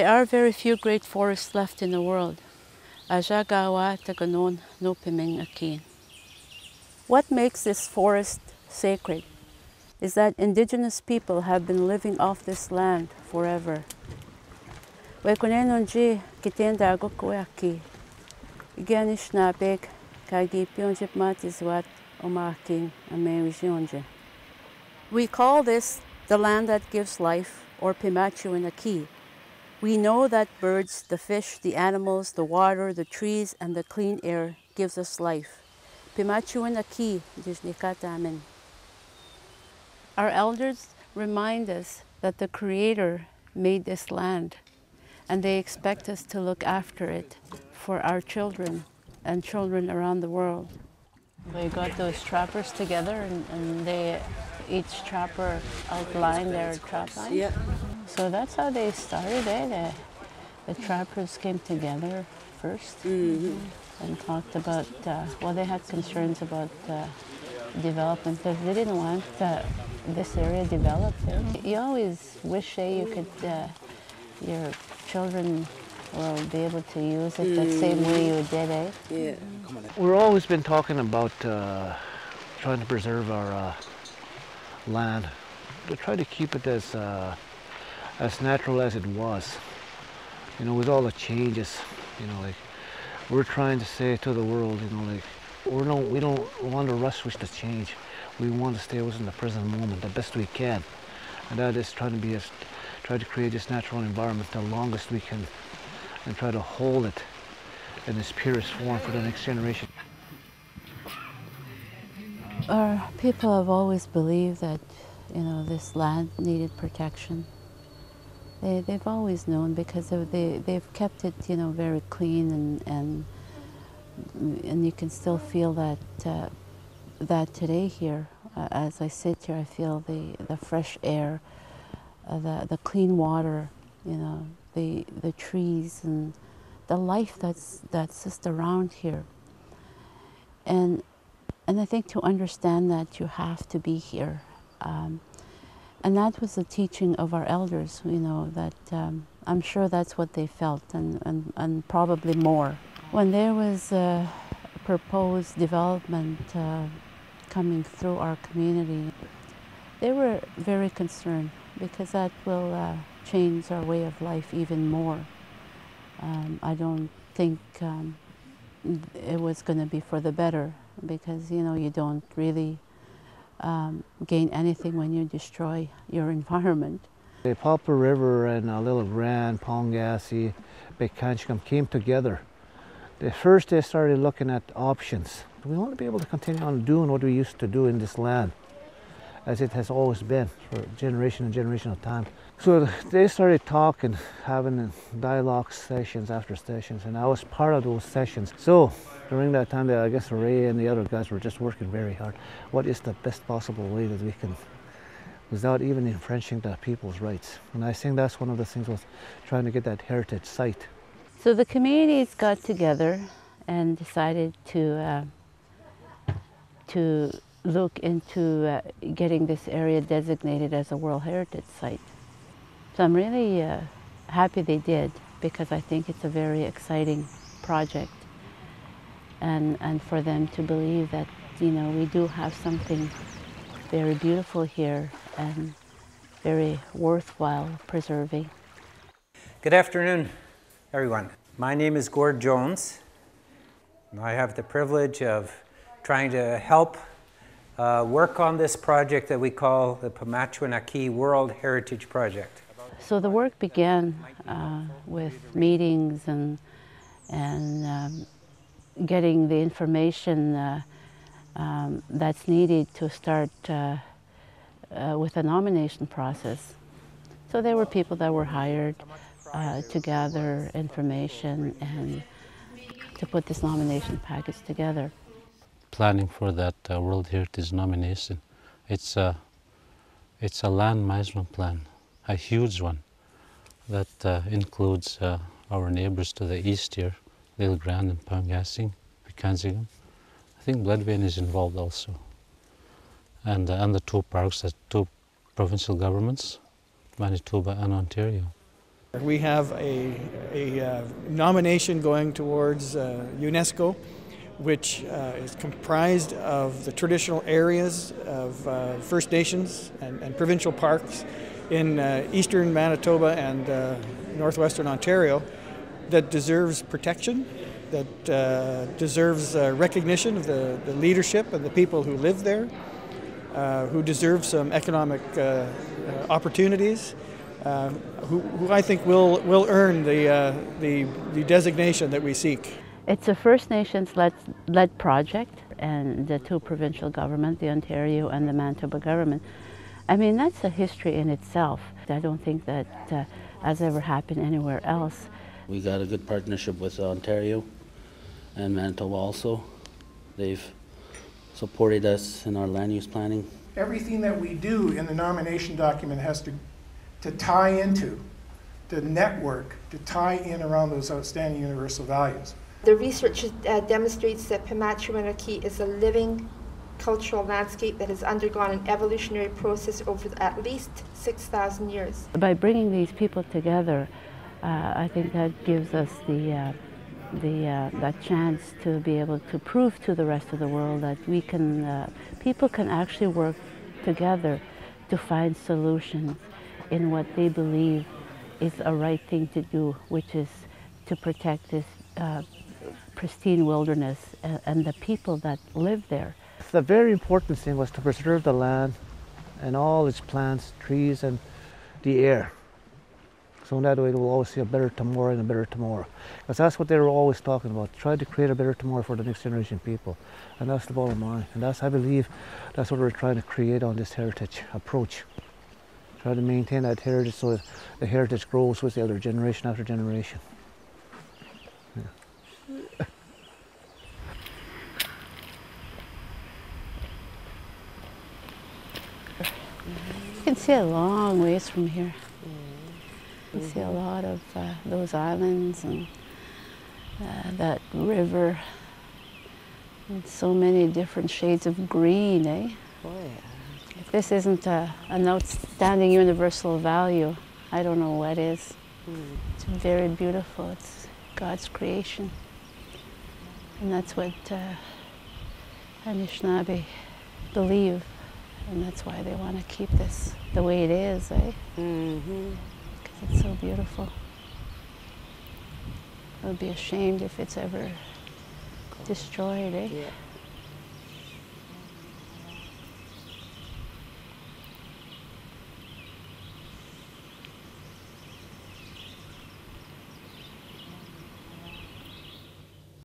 There are very few great forests left in the world. Ajagawa taganon no piming akin. What makes this forest sacred is that indigenous people have been living off this land forever. Wekonenonji kitenda gokoaki. Iganish nabek kagi pionjip matizwat omaking amerizionje. We call this the land that gives life, or Pimachuinaki. We know that birds, the fish, the animals, the water, the trees, and the clean air gives us life. Pimachuinaki jishnikatamen. Our elders remind us that the Creator made this land, and they expect us to look after it for our children and children around the world. We got those trappers together, and each trapper outlined their trap line. Yeah. So that's how they started it. The trappers came together first and talked about, well, they had concerns about development because they didn't want this area developed. You always wish you could, your children will be able to use it the same way you did, eh? Yeah. We've always been talking about trying to preserve our land, to try to keep it as natural as it was. You know, with all the changes, you know, like we're trying to say to the world, you know, like we don't want to rush with the change. We want to stay within the present moment the best we can, and that is try to create this natural environment the longest we can, and try to hold it in its purest form for the next generation. Our people have always believed that, you know, this land needed protection. They've always known because they've kept it, you know, very clean, and you can still feel that today here. As I sit here, I feel the fresh air, the clean water, you know, the trees and the life that's just around here. And I think to understand that, you have to be here. And that was the teaching of our elders, you know, that I'm sure that's what they felt, and probably more. When there was a proposed development coming through our community, they were very concerned because that will change our way of life even more. I don't think it was going to be for the better, because, you know, you don't really gain anything when you destroy your environment. The Poplar River and Little Grand, Pongassi, Bekanchikam came together. First they started looking at options. We want to be able to continue on doing what we used to do in this land, as it has always been for generation and generation of time. So they started talking, having dialogue sessions after sessions, and I was part of those sessions. So during that time, I guess Ray and the other guys were just working very hard. What is the best possible way that we can, without even infringing the people's rights? And I think that's one of the things, was trying to get that heritage site. So the communities got together and decided to look into getting this area designated as a World Heritage Site. So I'm really happy they did, because I think it's a very exciting project. And for them to believe that, you know, we do have something very beautiful here and very worthwhile preserving. Good afternoon, everyone. My name is Gord Jones. I have the privilege of trying to help work on this project that we call the Pimachuinaki World Heritage Project. So the work began with meetings and getting the information that's needed to start with a nomination process. So there were people that were hired to gather information and to put this nomination package together. Planning for that World Heritage nomination, it's a land management plan, a huge one, that includes our neighbors to the east here, Little Grand and Pongassi, Bekanchikam. I think Bloodvein is involved also. And the two parks, the two provincial governments, Manitoba and Ontario. We have a nomination going towards UNESCO, which is comprised of the traditional areas of First Nations and provincial parks in eastern Manitoba and northwestern Ontario that deserves protection, that deserves recognition of the leadership and the people who live there, who deserve some economic opportunities, who I think will earn the designation that we seek. It's a First Nations-led project, and the two provincial governments, the Ontario and the Manitoba government. I mean, that's a history in itself. I don't think that has ever happened anywhere else. We got a good partnership with Ontario and Manitoba also. They've supported us in our land use planning. Everything that we do in the nomination document has to tie into, to network, to tie in around those outstanding universal values. The research demonstrates that Pimachiwanaki is a living cultural landscape that has undergone an evolutionary process over at least 6,000 years. By bringing these people together, I think that gives us that chance to be able to prove to the rest of the world that we can, people can actually work together to find solutions in what they believe is a right thing to do, which is to protect this pristine wilderness and the people that live there. The very important thing was to preserve the land and all its plants, trees, and the air. So in that way we'll always see a better tomorrow and a better tomorrow. Because that's what they were always talking about, try to create a better tomorrow for the next generation people. And that's the bottom line. And that's, I believe, that's what we're trying to create on this heritage approach. Try to maintain that heritage so that the heritage grows with the other generation after generation. Yeah. You can see a long ways from here. You see a lot of those islands and that river, and so many different shades of green, eh? Oh, yeah. If this isn't an outstanding universal value, I don't know what is. It's very beautiful. It's God's creation. And that's what Anishinaabe believe. And that's why they want to keep this the way it is, eh? Because it's so beautiful. I would be ashamed if it's ever destroyed, eh? Yeah.